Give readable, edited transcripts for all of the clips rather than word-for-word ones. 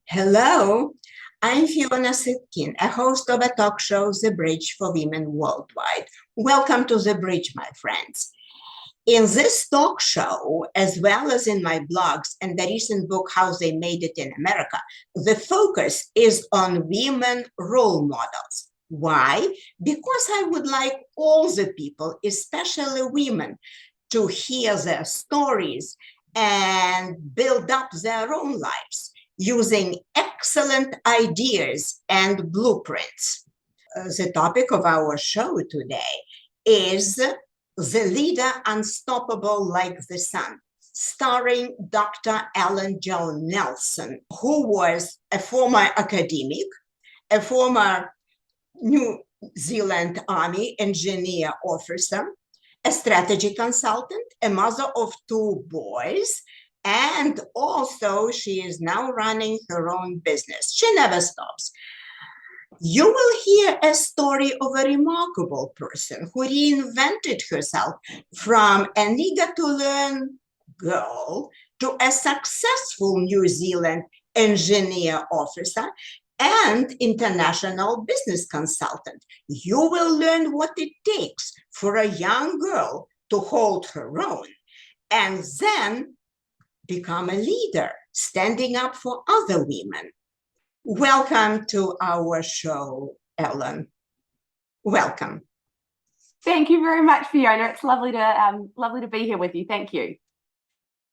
Hello, I'm Fiona Sitkin, a host of a talk show, The Bridge for Women Worldwide. Welcome to The Bridge, my friends. In this talk show, as well as in my blogs and the recent book, How They Made It in America, the focus is on women role models. Why? Because I would like all the people, especially women, to hear their stories and build up their own lives using excellent ideas and blueprints. The topic of our show today is The Leader Unstoppable Like the Sun, starring Dr. Ellen Joan Nelson, who was a former academic, a former New Zealand Army engineer officer, a strategy consultant, a mother of two boys, and also she is now running her own business. She never stops. You will hear a story of a remarkable person who reinvented herself from an eager to learn girl to a successful New Zealand engineer officer and international business consultant. You will learn what it takes for a young girl to hold her own and then become a leader, standing up for other women. Welcome to our show, Ellen. Welcome. Thank you very much, Fiona. It's lovely to be here with you. Thank you.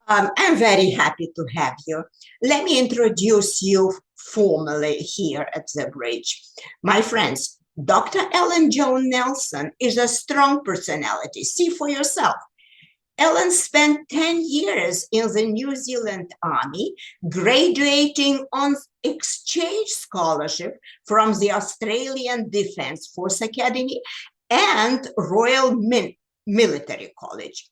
I'm very happy to have you. Let me introduce you formally here at the bridge. My friends, Dr. Ellen Joan Nelson is a strong personality. See for yourself. Ellen spent 10 years in the New Zealand Army, graduating on exchange scholarship from the Australian Defence Force Academy and Royal Military College.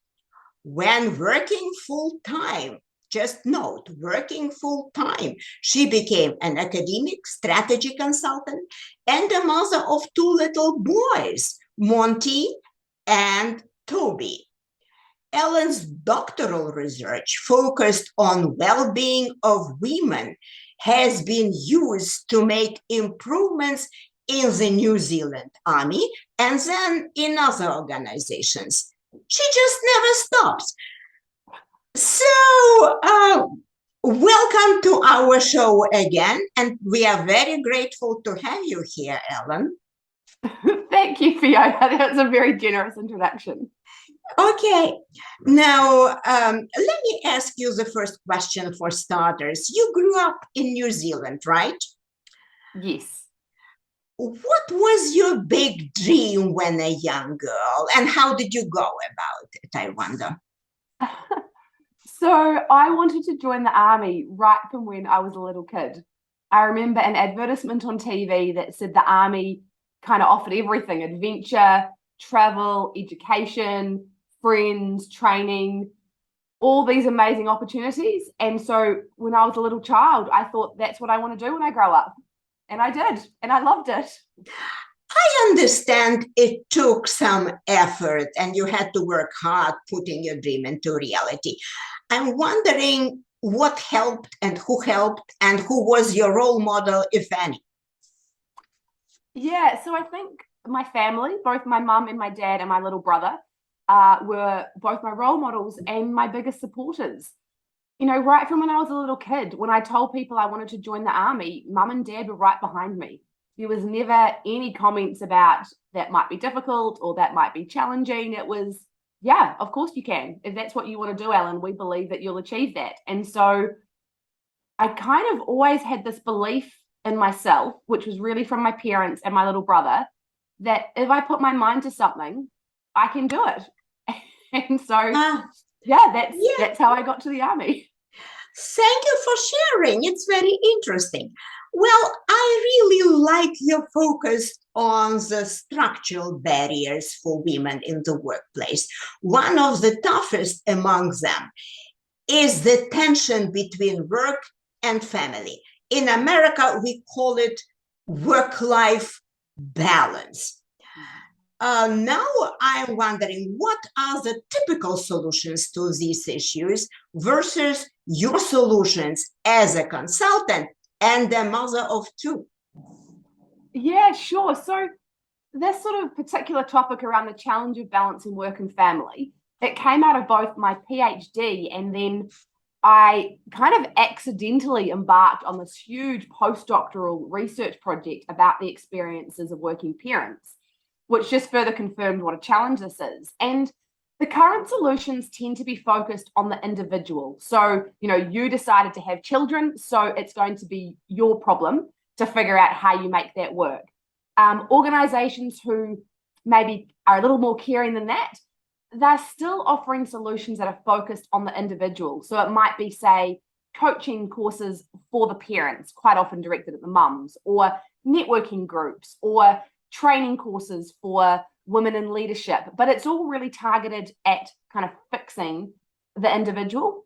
When working full-time, just note, working full-time, she became an academic strategy consultant and a mother of two little boys, Monty and Toby. Ellen's doctoral research focused on well-being of women has been used to make improvements in the New Zealand Army and then in other organizations. She just never stops. So, welcome to our show again, and we are very grateful to have you here, Ellen. Thank you, Fiona. That was a very generous introduction. Okay, now let me ask you the first question for starters. You grew up in New Zealand, right? Yes. What was your big dream when a young girl, and how did you go about it, I wonder? So I wanted to join the army right from when I was a little kid. I remember an advertisement on TV that said the army kind of offered everything: adventure, travel, education, friends, training, all these amazing opportunities. And so when I was a little child, I thought that's what I want to do when I grow up. And I did, and I loved it. I understand it took some effort and you had to work hard putting your dream into reality. I'm wondering what helped and who was your role model, if any? Yeah, so I think my family, both my mum and my dad and my little brother, were both my role models and my biggest supporters. You know, right from when I was a little kid, when I told people I wanted to join the army, mum and dad were right behind me. There was never any comments about that might be difficult or that might be challenging. It was, yeah, of course you can. If that's what you want to do, Ellen, we believe that you'll achieve that. And so I kind of always had this belief in myself, which was really from my parents and my little brother, that if I put my mind to something, I can do it. And so, that's how I got to the army. Thank you for sharing. It's very interesting. Well, I really like your focus on the structural barriers for women in the workplace. One of the toughest among them is the tension between work and family. In America, we call it work-life balance. Now I'm wondering, what are the typical solutions to these issues versus your solutions as a consultant and a mother of two. Yeah, sure. So this sort of particular topic around the challenge of balancing work and family, it came out of both my PhD and then I kind of accidentally embarked on this huge postdoctoral research project about the experiences of working parents, which just further confirmed what a challenge this is. And the current solutions tend to be focused on the individual. So, you decided to have children, so it's going to be your problem to figure out how you make that work. Organizations who maybe are a little more caring than that, they're still offering solutions that are focused on the individual. So it might be, say, coaching courses for the parents, quite often directed at the mums, or networking groups, or training courses for women in leadership. But it's all really targeted at kind of fixing the individual.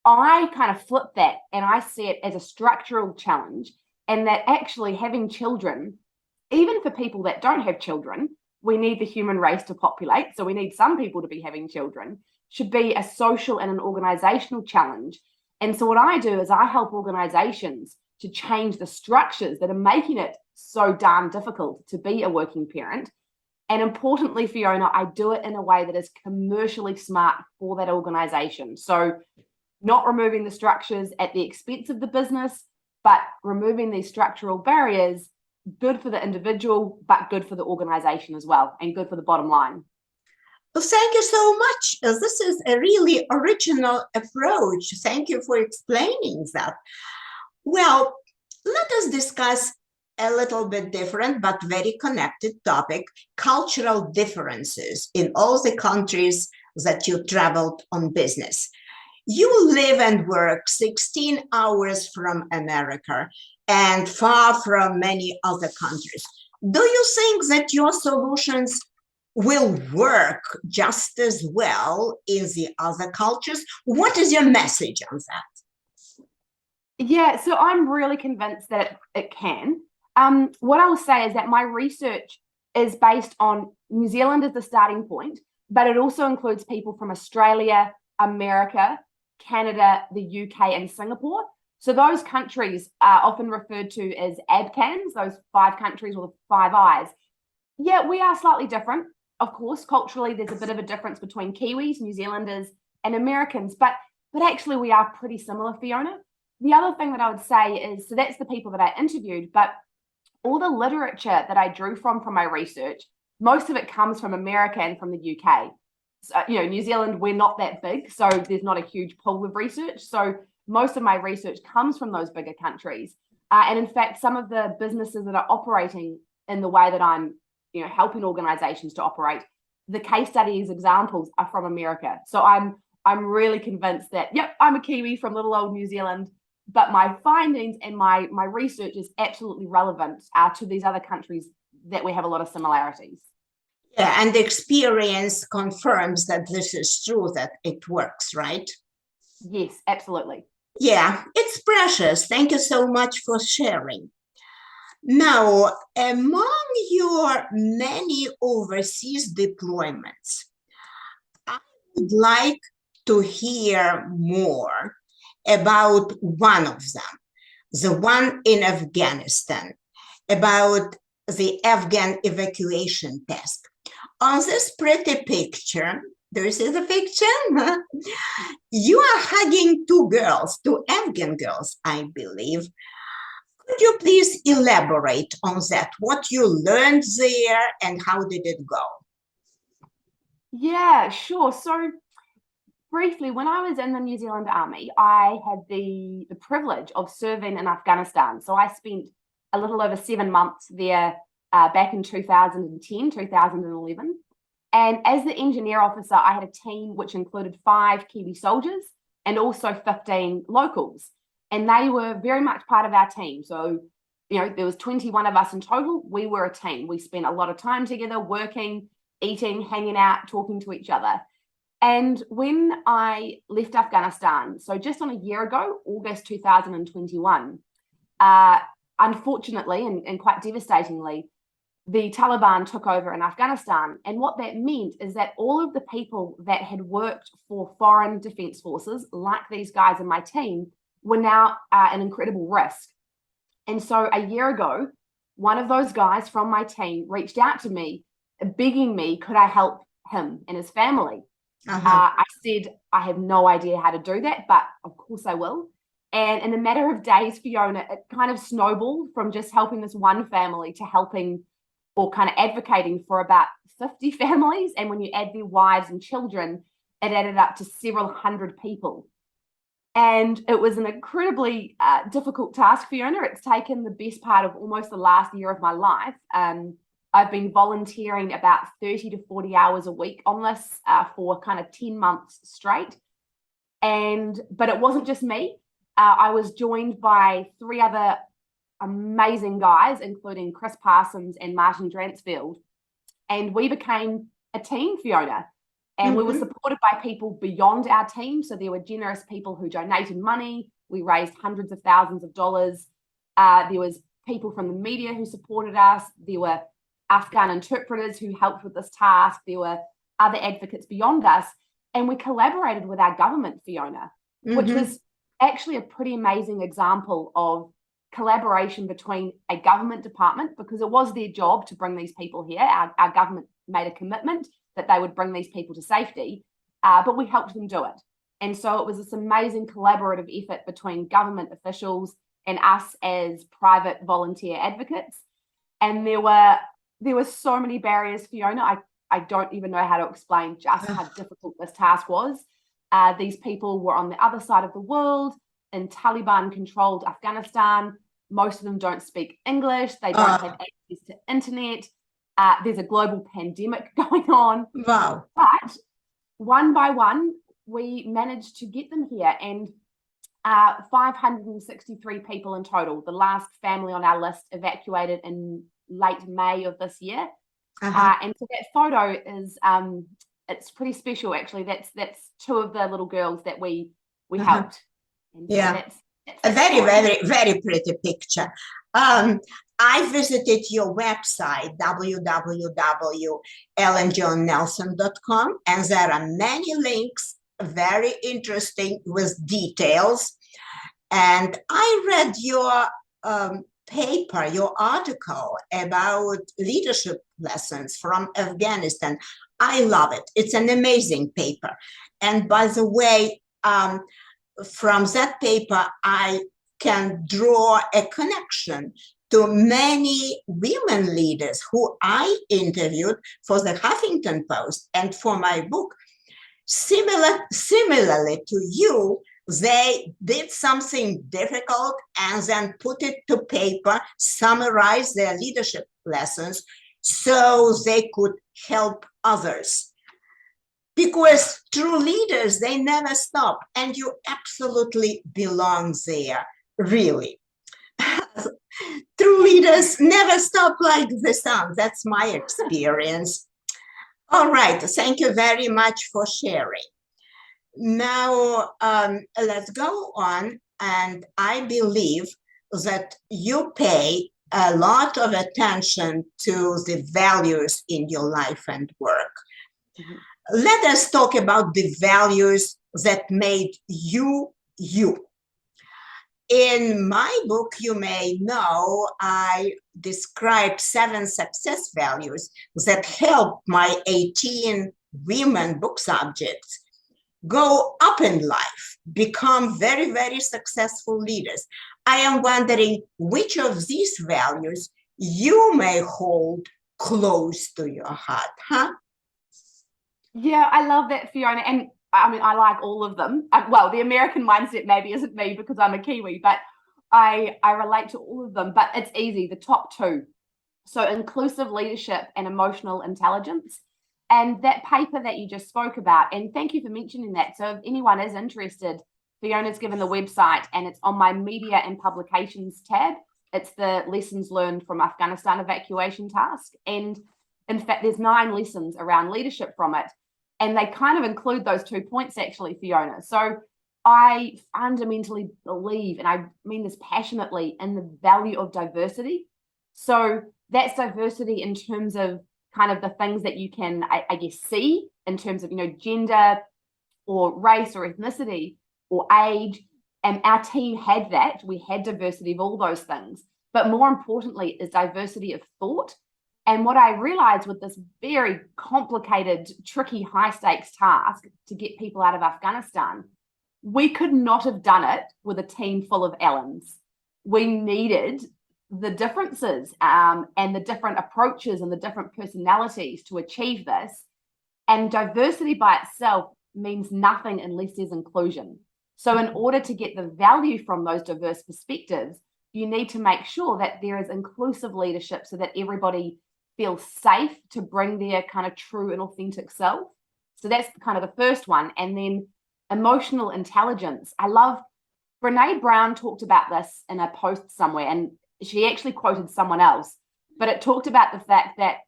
I kind of flip that and I see it as a structural challenge, and that actually having children, even for people that don't have children, we need the human race to populate, so we need some people to be having children, should be a social and an organizational challenge. And so what I do is I help organizations to change the structures that are making it so darn difficult to be a working parent. And importantly, Fiona, I do it in a way that is commercially smart for that organization. So not removing the structures at the expense of the business, but removing these structural barriers, good for the individual, but good for the organization as well, and good for the bottom line. Well, thank you so much. This is a really original approach. Thank you for explaining that. Well, let us discuss a little bit different but very connected topic, cultural differences in all the countries that you traveled on business. You live and work 16 hours from America and far from many other countries. Do you think that your solutions will work just as well in the other cultures? What is your message on that? Yeah, so I'm really convinced that it can. What I will say is that my research is based on New Zealand as the starting point, but it also includes people from Australia, America, Canada, the UK, and Singapore. So those countries are often referred to as ABCANs, those 5 countries with 5 eyes. Yeah, we are slightly different. Of course, culturally, there's a bit of a difference between Kiwis, New Zealanders, and Americans, but actually we are pretty similar, Fiona. The other thing that I would say is, so that's the people that I interviewed, but all the literature that I drew from my research, most of it comes from America and from the UK. So, New Zealand, we're not that big, so there's not a huge pool of research. So most of my research comes from those bigger countries. And in fact, some of the businesses that are operating in the way that I'm, helping organizations to operate, the case studies examples are from America. So I'm really convinced that, yep, I'm a Kiwi from little old New Zealand, but my findings and my research is absolutely relevant to these other countries that we have a lot of similarities. Yeah, and the experience confirms that this is true, that it works, right? Yes, absolutely. Yeah, it's precious. Thank you so much for sharing. Now, among your many overseas deployments, I would like to hear more about one of them, the one in Afghanistan, about the Afghan evacuation task. On this pretty picture, do you see the picture? You are hugging 2 girls, 2 Afghan girls, I believe. Could you please elaborate on that? What you learned there and how did it go? Yeah, sure. So briefly, when I was in the New Zealand Army, I had the privilege of serving in Afghanistan. So I spent a little over 7 months there back in 2010, 2011. And as the engineer officer, I had a team which included 5 Kiwi soldiers and also 15 locals. And they were very much part of our team. So, there was 21 of us in total. We were a team. We spent a lot of time together, working, eating, hanging out, talking to each other. And when I left Afghanistan, so just on a year ago, August 2021, unfortunately and quite devastatingly, the Taliban took over in Afghanistan. And what that meant is that all of the people that had worked for foreign defense forces, like these guys in my team, were now an incredible risk. And so a year ago, one of those guys from my team reached out to me, begging me, could I help him and his family? I said, I have no idea how to do that, but of course I will. And in a matter of days, Fiona, it kind of snowballed from just helping this one family to helping or kind of advocating for about 50 families. And when you add their wives and children, it added up to several hundred people. And it was an incredibly difficult task, Fiona. It's taken the best part of almost the last year of my life. I've been volunteering about 30 to 40 hours a week on this for kind of 10 months straight. But it wasn't just me. I was joined by 3 other amazing guys, including Chris Parsons and Martin Dransfield. And we became a team, Fiona. And we were supported by people beyond our team. So there were generous people who donated money. We raised hundreds of thousands of dollars. There was people from the media who supported us. There were Afghan interpreters who helped with this task. There were other advocates beyond us. And we collaborated with our government, Fiona, which was actually a pretty amazing example of collaboration between a government department, because it was their job to bring these people here. Our government made a commitment that they would bring these people to safety, but we helped them do it. And so it was this amazing collaborative effort between government officials and us as private volunteer advocates. And there were so many barriers, Fiona. I don't even know how to explain just how difficult this task was. These people were on the other side of the world in Taliban-controlled Afghanistan. Most of them don't speak English. They don't have access to internet. There's a global pandemic going on. Wow. But one by one, we managed to get them here. And 563 people in total. The last family on our list evacuated in late May of this year. And so that photo is, it's pretty special, actually. That's 2 of the little girls that we helped. And so that's a very, very, very pretty picture. I visited your website, www.ellenjohnelson.com, and there are many links, very interesting with details. And I read your paper, your article about leadership lessons from Afghanistan. I love it. It's an amazing paper. And by the way, from that paper, I can draw a connection to many women leaders who I interviewed for the Huffington Post and for my book. Similarly to you, they did something difficult and then put it to paper, summarize their leadership lessons so they could help others. Because true leaders, they never stop, and you absolutely belong there, really. True leaders never stop like the sun. That's my experience. All right, thank you very much for sharing. Now, let's go on, and I believe that you pay a lot of attention to the values in your life and work. Let us talk about the values that made you, you. In my book, you may know, I described 7 success values that help my 18 women book subjects go up in life, become very, very successful leaders. I am wondering which of these values you may hold close to your heart, huh? Yeah, I love that, Fiona. And I mean, I like all of them. Well, the American mindset maybe isn't me because I'm a Kiwi, but I relate to all of them. But it's easy, the top 2. So inclusive leadership and emotional intelligence. And that paper that you just spoke about, and thank you for mentioning that. So if anyone is interested, Fiona's given the website and it's on my media and publications tab. It's the lessons learned from Afghanistan evacuation task. And in fact, there's 9 lessons around leadership from it. And they kind of include those 2 points, actually, Fiona. So I fundamentally believe, and I mean this passionately, in the value of diversity. So that's diversity in terms of kind of the things that you can, I guess, see in terms of, gender or race or ethnicity or age, And our team had that. We had diversity of all those things. But more importantly is diversity of thought. And what I realized with this very complicated, tricky, high stakes task to get people out of Afghanistan, we could not have done it with a team full of Ellens. We needed the differences and the different approaches and the different personalities to achieve this. And diversity by itself means nothing unless there's inclusion. So in order to get the value from those diverse perspectives, you need to make sure that there is inclusive leadership so that everybody feels safe to bring their kind of true and authentic self. So that's kind of the first one. And then emotional intelligence. I love Brene Brown talked about this in a post somewhere, and she actually quoted someone else, but it talked about the fact that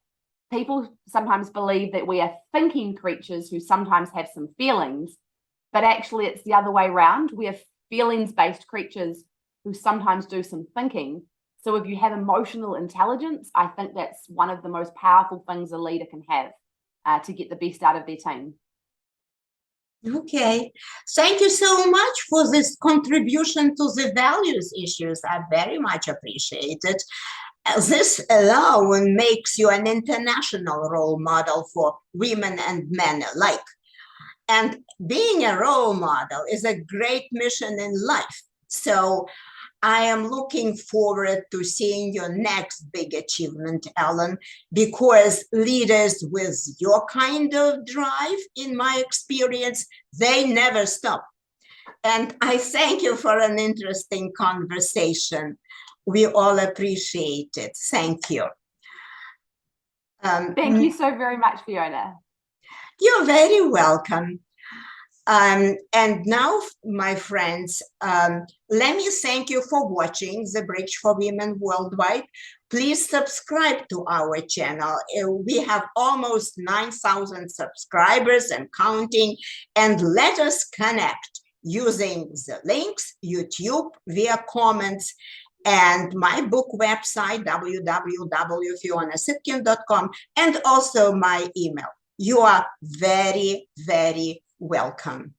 people sometimes believe that we are thinking creatures who sometimes have some feelings, but actually it's the other way around. We are feelings-based creatures who sometimes do some thinking. So if you have emotional intelligence, I think that's one of the most powerful things a leader can have to get the best out of their team. Okay, thank you so much for this contribution to the values issues. I very much appreciate it. This alone makes you an international role model for women and men alike. And being a role model is a great mission in life. So I am looking forward to seeing your next big achievement, Ellen, because leaders with your kind of drive, in my experience, they never stop. And I thank you for an interesting conversation. We all appreciate it. Thank you. Thank you so very much, Fiona. You're very welcome. And now, my friends, let me thank you for watching The Bridge for Women Worldwide. Please subscribe to our channel. We have almost 9,000 subscribers and counting, and let us connect using the links, YouTube, via comments, and my book website, www.fionasitkin.com, and also my email. You are very, very welcome.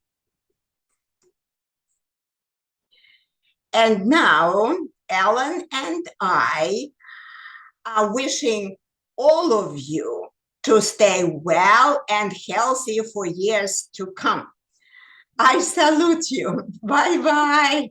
And now, Ellen and I are wishing all of you to stay well and healthy for years to come. I salute you. Bye-bye.